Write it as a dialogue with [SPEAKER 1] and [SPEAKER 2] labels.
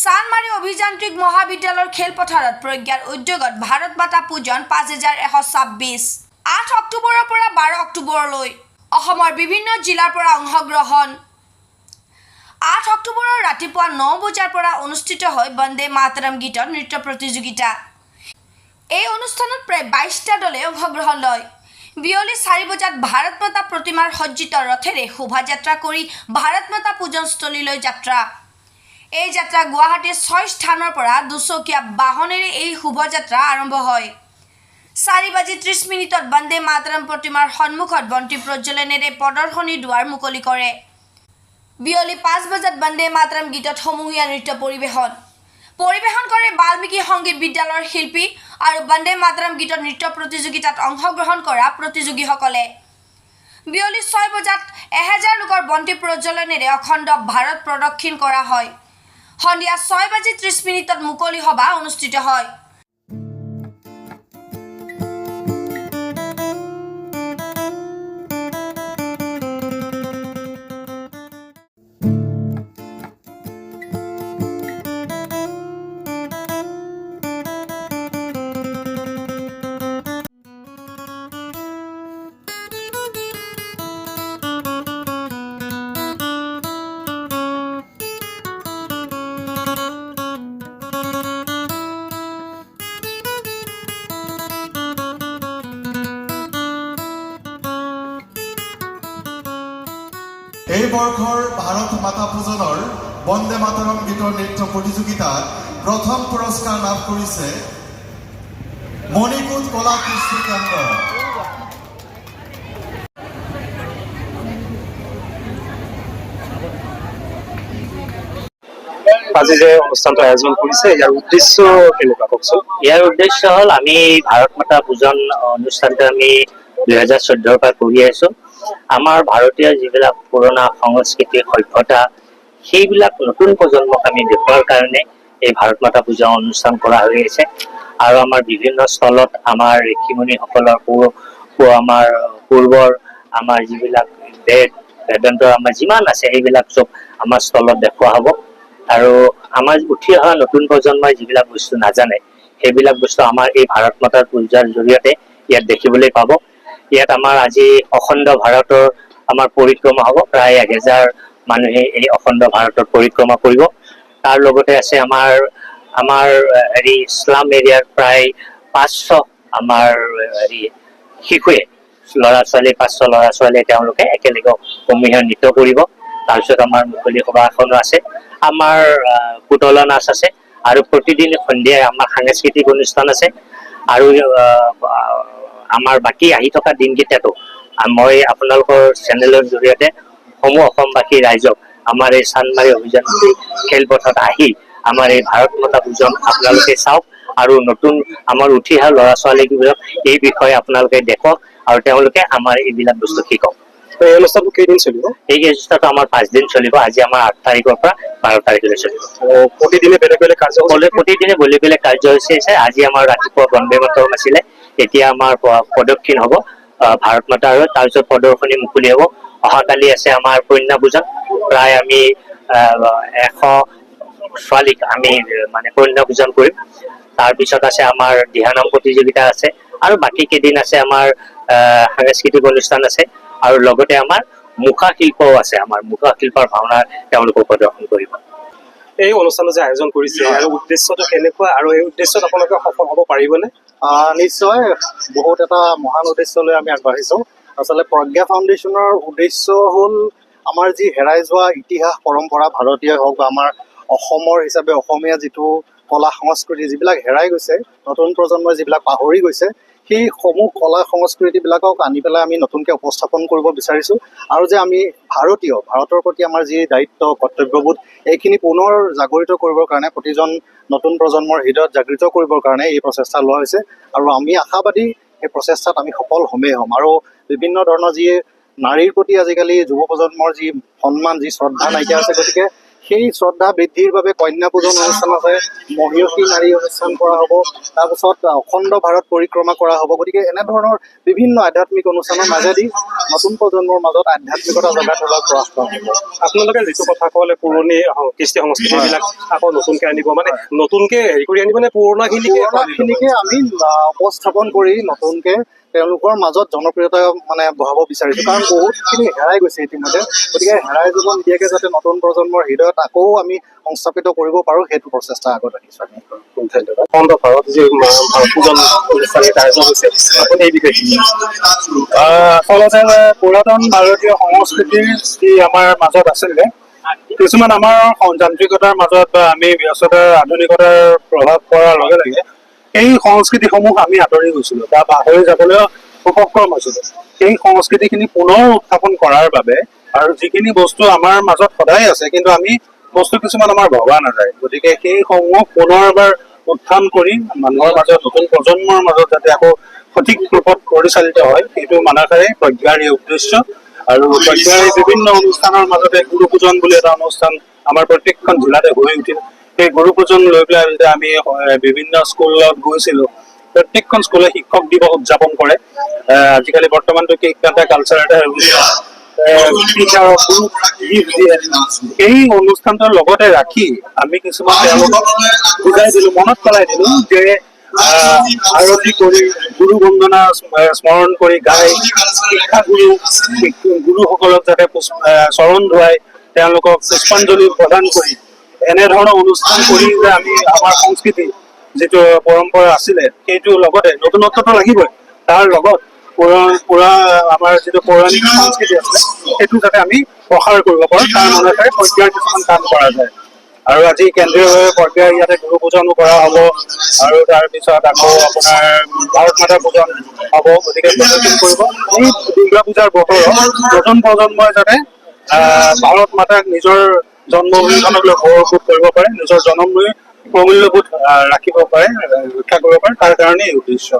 [SPEAKER 1] চানমাৰী অভিযান্ত্ৰিক মহাবিদ্যালয়ৰ খেলপথাৰত প্ৰজ্ঞাৰ উদ্যোগত ভাৰত মাতা পূজন 5126 8 অক্টোবৰৰ পৰা 12 অক্টোবৰলৈ অসমৰ বিভিন্ন জিলাৰ পৰা অংশগ্ৰহণ 8 অক্টোবৰৰ ৰাতিপুৱা 9 বজাৰ পৰা অনুষ্ঠিত হয় বন্দে মাতৰম গীতৰ নৃত্য প্ৰতিযোগিতা। এই অনুষ্ঠানত প্ৰায় 22টা দলে অংশগ্ৰহণ লয়। বিয়লি 4 বজাত ভাৰত মাতা প্ৰতিমাৰ সজ্জিত ৰথেৰে শোভাযাত্ৰা কৰি ভাৰত মাতা পূজনস্থলীলৈ যাত্ৰা। এই যাত্ৰা গুৱাহাটীৰ 6 স্থানৰ পৰা দুচকীয়া বাহনেৰে এই শোভাযাত্ৰা আৰম্ভ হয়। 4:30 বন্দে মাতৰম প্ৰতিমাৰ সন্মুখত বন্তি প্ৰজ্বলনেৰে প্ৰদৰ্শনী দুৱাৰ মুকলি কৰে। বিয়লি 5 বজাত বন্দে মাতৰম গীতত সমূহীয়া নৃত্য পৰিৱেশন কৰে বাল্মীকি সংগীত বিদ্যালয়ৰ শিল্পী আৰু বন্দে মাতৰম গীতৰ নৃত্য প্ৰতিযোগিতাত অংশগ্ৰহণ কৰা প্ৰতিযোগীসকলে। বিয়লি 6 বজাত 1000 লোকৰ বন্তি প্ৰজ্বলনেৰে অখণ্ড ভাৰত প্ৰদক্ষিণ কৰা হয়। সন্ধিয়া 6:30 মুকলি সভা অনুষ্ঠিত হয়।
[SPEAKER 2] এই বৰ্ষৰ ভাৰত মাতা পূজনৰ বন্দে মাতৰম গীতৰ নৃত্য প্ৰতিযোগিতাত প্ৰথম পুৰস্কাৰ লাভ কৰিছে মণিকোট কলা কৃষ্টি কেন্দ্ৰ।
[SPEAKER 3] আজি যে অনুষ্ঠানটো আয়োজন কৰিছে ইয়াৰ উদ্দেশ্য কেনেকুৱা কওকচোন?
[SPEAKER 4] ইয়াৰ উদ্দেশ্য হ'ল আমি ভাৰত মাতা পূজন অনুষ্ঠানটো আমি 2014 পৰা কৰি আছো। আমাৰ ভাৰতীয় যিবিলাক পুৰণা সংস্কৃতি সভ্যতা সেইবিলাক নতুন প্ৰজন্মক আমি দেখুৱাৰ কাৰণে এই ভাৰত মাতা পূজা অনুষ্ঠান কৰা হৈ আছে। আৰু আমাৰ বিভিন্ন স্থলত আমাৰ ঋষিমুনিসকলৰ আমাৰ পূৰ্বৰ আমাৰ যিবিলাক বেদান্ত আমাৰ যিমান আছে সেইবিলাক চব আমাৰ স্থলত দেখুওৱা হ'ব। আৰু আমাৰ উঠি অহা নতুন প্ৰজন্মই যিবিলাক বস্তু নাজানে সেইবিলাক বস্তু আমাৰ এই ভাৰত মাতাৰ পূজাৰ জৰিয়তে ইয়াত দেখিবলৈ পাব। ইয়াত আমাৰ আজি অখণ্ড ভাৰতৰ আমাৰ পৰিক্ৰমা হ'ব। প্ৰায় 1000 মানুহে এই অখণ্ড ভাৰতৰ পৰিক্ৰমা কৰিব। তাৰ লগতে আছে আমাৰ ইছলাম এৰিয়াৰ প্ৰায় 500 আমাৰ শিশুৱে ল'ৰা ছোৱালীয়ে তেওঁলোকে একেলগে সমূহীয়া নৃত্য কৰিব। তাৰপিছত আমাৰ মুকলি সভা এখনো আছে, আমাৰ পুতলা নাচ আছে আৰু প্ৰতিদিন সন্ধিয়াই আমাৰ সাংস্কৃতিক অনুষ্ঠান আছে। আৰু আমাৰ বাকী আহি থকা দিনকেইটাতো মই আপোনালোকৰ চেনেলৰ জৰিয়তে সমূহ অসমবাসী ৰাইজক আমাৰ এই চানমাৰী অভিযান্ত্ৰিক খেলপথাৰত আহি আমাৰ এই ভাৰত মাতা পূজন আপোনালোকে চাওক আৰু নতুন আমাৰ উঠি অহা ল'ৰা ছোৱালীবোৰক এই বিষয়ে আপোনালোকে দেখক আৰু তেওঁলোকে আমাৰ এইবিলাক বস্তু শিকক।
[SPEAKER 3] এই অনুষ্ঠানটো কেইদিন চলিব?
[SPEAKER 4] এই অনুষ্ঠানটো আমাৰ 5 দিন চলিব। আজি আমাৰ 8 তাৰিখৰ পৰা 12 তাৰিখলৈ চলিব।
[SPEAKER 3] প্ৰতিদিনে বেলেগ বেলেগ
[SPEAKER 4] প্ৰতিদিনে বেলেগ বেলেগ কাৰ্যসূচী আছে। আজি আমাৰ ৰাতিপুৱা বন্দে মাতৰম আছিলে, এতিয়া আমাৰ প্ৰদক্ষিণ হ'ব ভাৰত মাতা আৰু তাৰপিছত প্ৰদৰ্শনী মুকলি হ'ব। অহাকালি আছে আমাৰ কন্যা পূজন, প্ৰায় আমি 100 ছোৱালীক আমি মানে কন্যা পূজন কৰিম। তাৰপিছত আছে আমাৰ দিহানাম প্ৰতিযোগিতা আছে আৰু বাকী কেইদিন আছে আমাৰ সাংস্কৃতিক অনুষ্ঠান আছে আৰু লগতে আমাৰ মুখা শিল্পও আছে। আমাৰ মুখা শিল্পৰ ভাওনা তেওঁলোকক প্ৰদৰ্শন কৰিব।
[SPEAKER 3] এই অনুষ্ঠানটো যে আয়োজন কৰিছে ইয়াৰ উদ্দেশ্যটো কেনেকুৱা আৰু এই উদ্দেশ্যত আপোনালোকে সফল হ'ব পাৰিবনে?
[SPEAKER 5] নিশ্চয়, বহুত এটা মহান উদ্দেশ্যলৈ আমি আগবাঢ়িছোঁ। আচলতে প্ৰজ্ঞা ফাউণ্ডেশ্যনৰ উদ্দেশ্য হ'ল আমাৰ যি হেৰাই যোৱা ইতিহাস পৰম্পৰা ভাৰতীয় হওক বা আমাৰ অসমৰ হিচাপে অসমীয়া যিটো কলা সংস্কৃতি যিবিলাক হেৰাই গৈছে, নতুন প্ৰজন্মই যিবিলাক পাহৰি গৈছে, সেই সমূহ কলা সংস্কৃতিবিলাকক আনি পেলাই আমি নতুনকৈ উপস্থাপন কৰিব বিচাৰিছোঁ। আৰু যে আমি ভাৰতৰ প্ৰতি আমাৰ যি দায়িত্ব কৰ্তব্যবোধ এইখিনি পুনৰ জাগৰিত কৰিবৰ কাৰণে প্ৰতিজন নতুন প্ৰজন্মৰ হৃদয়ত জাগৃত কৰিবৰ কাৰণে এই প্ৰচেষ্টা লোৱা হৈছে। আৰু আমি আশাবাদী এই প্ৰচেষ্টাত আমি সফল হ'মেই হ'ম। আৰু বিভিন্ন ধৰণৰ যি নাৰীৰ প্ৰতি আজিকালি যুৱ প্ৰজন্মৰ যি সন্মান, যি শ্ৰদ্ধা নাইকিয়া আছে, গতিকে সেই শ্ৰদ্ধা বৃদ্ধিৰ বাবে কন্যা পূজন অনুষ্ঠান আছে, মহিয়সী নাৰী অনুষ্ঠান কৰা হ'ব, তাৰপিছত অখণ্ড ভাৰত পৰিক্ৰমা কৰা হ'ব। গতিকে এনেধৰণৰ বিভিন্ন আধ্যাত্মিক অনুষ্ঠানৰ মাজেদি নতুন প্ৰজন্মৰ মাজত আধ্যাত্মিকতা জগাই তোলাৰ প্ৰয়াস কৰা হ'ব।
[SPEAKER 3] আপোনালোকে যিটো কথা ক'লে পুৰণি কৃষ্টি সংস্কৃতিবিলাক আকৌ নতুনকে আনিব, মানে নতুনকে হেৰি কৰি আনিব নে
[SPEAKER 5] পুৰণাখিনিকে আমি উপস্থাপন কৰি নতুনকে তেওঁলোকৰ মাজত জনপ্ৰিয়তা মানে বঢ়াব বিচাৰিছোঁ। কাৰণ বহুতখিনি হেৰাই গৈছে ইতিমধ্যে। গতিকে হেৰাই যাব নিদিয়াকৈ যাতে নতুন প্ৰজন্মৰ হৃদয়ত আকৌ আমি সংস্থাপিত কৰিব পাৰোঁ, সেইটো প্ৰচেষ্টা আগত ৰাখিছোঁ আমি।
[SPEAKER 3] ধন্যবাদ। অখণ্ড ভাৰত যি ভাৰত পূজন অনুষ্ঠান আয়োজন হৈছে, আপুনি এই বিষয়ে
[SPEAKER 6] আচলতে পুৰাতন ভাৰতীয় সংস্কৃতিৰ যি আমাৰ মাজত আছিলে, কিছুমান আমাৰ যান্ত্ৰিকতাৰ মাজত বা আমি ব্যস্ততাৰ আধুনিকতাৰ প্ৰভাৱ পৰাৰ লগে লগে এই সংস্কৃতিসমূহ আমি আঁতৰি গৈছিলোঁ বা পাহৰি যাবলৈ উপক্ৰম হৈছিলোঁ। সেই সংস্কৃতিখিনি পুনৰ উত্থাপন কৰাৰ বাবে আৰু যিখিনি বস্তু আমাৰ মাজত সদায় আছে কিন্তু আমি বস্তু কিছুমান আমাৰ ভবা নাযায়, গতিকে সেইসমূহ পুনৰ এবাৰ উত্থান কৰি মানুহৰ মাজত, নতুন প্ৰজন্মৰ মাজত যাতে আকৌ সঠিক ৰূপত পৰিচালিত হয়, সেইটো মানসেৰে প্ৰজ্ঞাৰ এই উদ্দেশ্য। আৰু প্ৰজ্ঞাৰ এই বিভিন্ন অনুষ্ঠানৰ মাজতে গুৰু পূজন বুলি এটা অনুষ্ঠান আমাৰ প্ৰত্যেকখন জিলাতে হৈ উঠিল। সেই গুৰু পূজন লৈ পেলাই যেতিয়া আমি বিভিন্ন স্কুলত গৈছিলোঁ, প্ৰত্যেকখন স্কুলে শিক্ষক দিৱস উদযাপন কৰে। আজিকালি বৰ্তমানটো এটা কালচাৰ এটা হৈ গৈছে। এই অনুষ্ঠানটোৰ লগতে ৰাখি আমি কিছুমান তেওঁলোকক বুজাই দিলো, মনত পেলাই দিলো যে আৰতি কৰি গুৰু বন্দনা স্মৰণ কৰি গাই গুৰুসকলক যাতে চৰণ ধুৱাই তেওঁলোকক পুষ্পাঞ্জলি প্ৰদান কৰি এনেধৰণৰ অনুষ্ঠান কৰি যে আমি আমাৰ সংস্কৃতি যিটো পৰম্পৰা আছিলে সেইটোৰ লগতে নতুনত্বটো লাগিবই, তাৰ লগত আমাৰ যিটো পৌৰাণিক সংস্কৃতি আছিলে সেইটো যাতে আমি প্ৰসাৰ কৰিব পাৰোঁ, তাৰ মনতে প্ৰজ্ঞাৰ কিছুমান কাম কৰা যায়। আৰু আজি কেন্দ্ৰীয়ভাৱে প্ৰজ্ঞাৰ ইয়াতে গুৰু পূজনো কৰা হ'ব আৰু তাৰপিছত আকৌ আপোনাৰ ভাৰত মাতা পূজন হ'ব। গতিকে প্ৰদৰ্শন কৰিব এই দুৰ্গা পূজাৰ বতৰত নতুন প্ৰজন্মই যাতে ভাৰত মাতাক নিজৰ জন্মভূমিখনক লৈ গৌৰৱবোধ কৰিব পাৰে, নিজৰ জন্মভূমি প্ৰমূল্যবোধ ৰাখিব পাৰে, ৰক্ষা কৰিব পাৰে, তাৰ কাৰণেই এই উদ্দেশ্য।